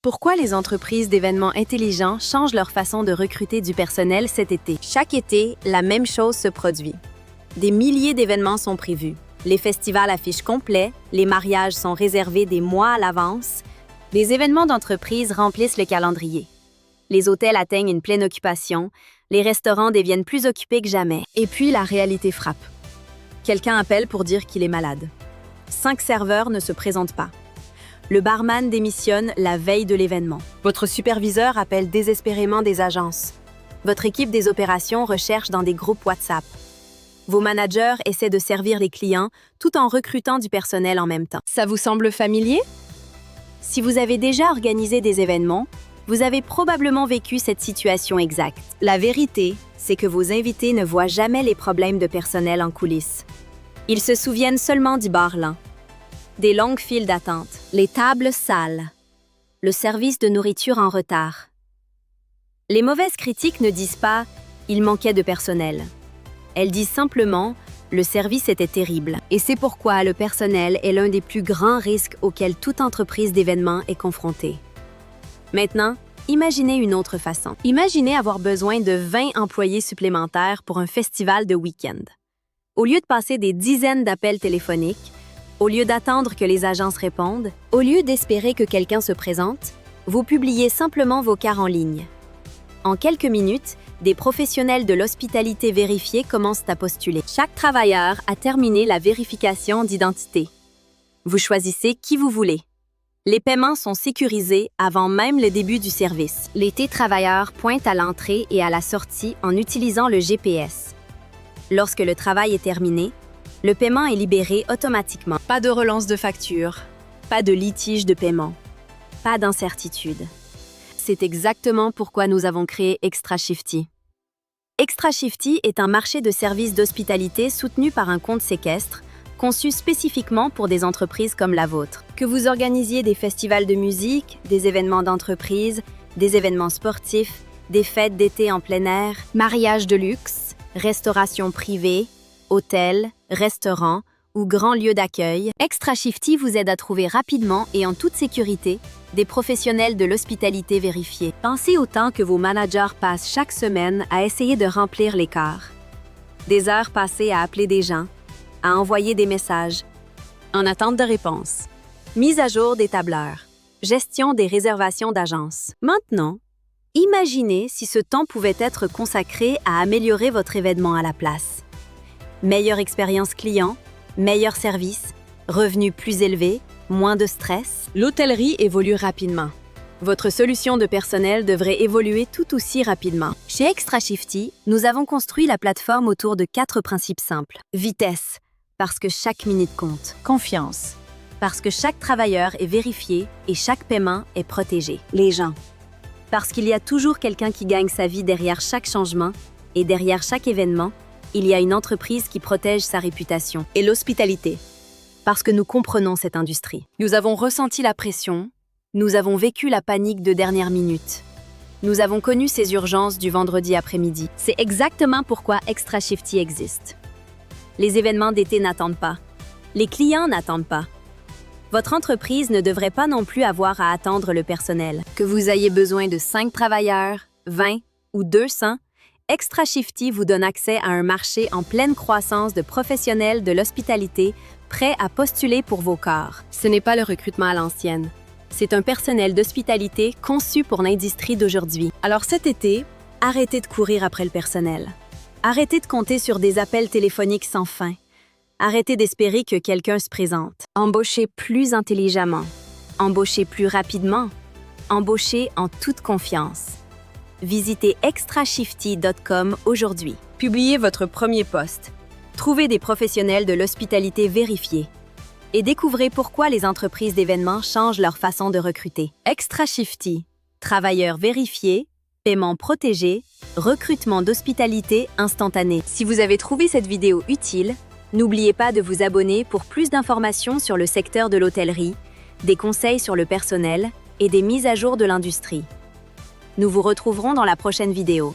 Pourquoi les entreprises d'événements intelligents changent leur façon de recruter du personnel cet été? Chaque été, la même chose se produit. Des milliers d'événements sont prévus. Les festivals affichent complets, les mariages sont réservés des mois à l'avance, les événements d'entreprise remplissent le calendrier. Les hôtels atteignent une pleine occupation, les restaurants deviennent plus occupés que jamais. Et puis la réalité frappe. Quelqu'un appelle pour dire qu'il est malade. 5 serveurs ne se présentent pas. Le barman démissionne la veille de l'événement. Votre superviseur appelle désespérément des agences. Votre équipe des opérations recherche dans des groupes WhatsApp. Vos managers essaient de servir les clients tout en recrutant du personnel en même temps. Ça vous semble familier? Si vous avez déjà organisé des événements, vous avez probablement vécu cette situation exacte. La vérité, c'est que vos invités ne voient jamais les problèmes de personnel en coulisses. Ils se souviennent seulement du bar lent, des longues files d'attente, les tables sales, le service de nourriture en retard. Les mauvaises critiques ne disent pas « il manquait de personnel ». Elles disent simplement « le service était terrible ». Et c'est pourquoi le personnel est l'un des plus grands risques auxquels toute entreprise d'événements est confrontée. Maintenant, imaginez une autre façon. Imaginez avoir besoin de 20 employés supplémentaires pour un festival de week-end. Au lieu de passer des dizaines d'appels téléphoniques, au lieu d'attendre que les agences répondent, au lieu d'espérer que quelqu'un se présente, vous publiez simplement vos cartes en ligne. En quelques minutes, des professionnels de l'hospitalité vérifiés commencent à postuler. Chaque travailleur a terminé la vérification d'identité. Vous choisissez qui vous voulez. Les paiements sont sécurisés avant même le début du service. Les travailleurs pointent à l'entrée et à la sortie en utilisant le GPS. Lorsque le travail est terminé, le paiement est libéré automatiquement. Pas de relance de facture, pas de litige de paiement, pas d'incertitude. C'est exactement pourquoi nous avons créé Extra Shifty. Extra Shifty est un marché de services d'hospitalité soutenu par un compte séquestre, conçu spécifiquement pour des entreprises comme la vôtre. Que vous organisiez des festivals de musique, des événements d'entreprise, des événements sportifs, des fêtes d'été en plein air, mariages de luxe, restauration privée, hôtels, restaurants ou grands lieux d'accueil, Extra Shifty vous aide à trouver rapidement et en toute sécurité des professionnels de l'hospitalité vérifiés. Pensez au temps que vos managers passent chaque semaine à essayer de remplir l'écart. Des heures passées à appeler des gens, à envoyer des messages, en attente de réponse. Mise à jour des tableurs, gestion des réservations d'agence. Maintenant, imaginez si ce temps pouvait être consacré à améliorer votre événement à la place. Meilleure expérience client, meilleur service, revenus plus élevés, moins de stress. L'hôtellerie évolue rapidement. Votre solution de personnel devrait évoluer tout aussi rapidement. Chez Extra Shifty, nous avons construit la plateforme autour de 4 principes simples. Vitesse, parce que chaque minute compte. Confiance, parce que chaque travailleur est vérifié et chaque paiement est protégé. Les gens, parce qu'il y a toujours quelqu'un qui gagne sa vie derrière chaque changement et derrière chaque événement, il y a une entreprise qui protège sa réputation. Et l'hospitalité, parce que nous comprenons cette industrie. Nous avons ressenti la pression, nous avons vécu la panique de dernière minute. Nous avons connu ces urgences du vendredi après-midi. C'est exactement pourquoi Extra Shifty existe. Les événements d'été n'attendent pas. Les clients n'attendent pas. Votre entreprise ne devrait pas non plus avoir à attendre le personnel. Que vous ayez besoin de 5 travailleurs, 20 ou 200, Extra Shifty vous donne accès à un marché en pleine croissance de professionnels de l'hospitalité prêts à postuler pour vos corps. Ce n'est pas le recrutement à l'ancienne. C'est un personnel d'hospitalité conçu pour l'industrie d'aujourd'hui. Alors cet été, arrêtez de courir après le personnel. Arrêtez de compter sur des appels téléphoniques sans fin. Arrêtez d'espérer que quelqu'un se présente. Embauchez plus intelligemment. Embauchez plus rapidement. Embauchez en toute confiance. Visitez extrashifty.com aujourd'hui. Publiez votre premier post. Trouvez des professionnels de l'hospitalité vérifiés. Et découvrez pourquoi les entreprises d'événements changent leur façon de recruter. Extra Shifty. Travailleurs vérifiés, paiement protégé, recrutement d'hospitalité instantané. Si vous avez trouvé cette vidéo utile, n'oubliez pas de vous abonner pour plus d'informations sur le secteur de l'hôtellerie, des conseils sur le personnel et des mises à jour de l'industrie. Nous vous retrouverons dans la prochaine vidéo.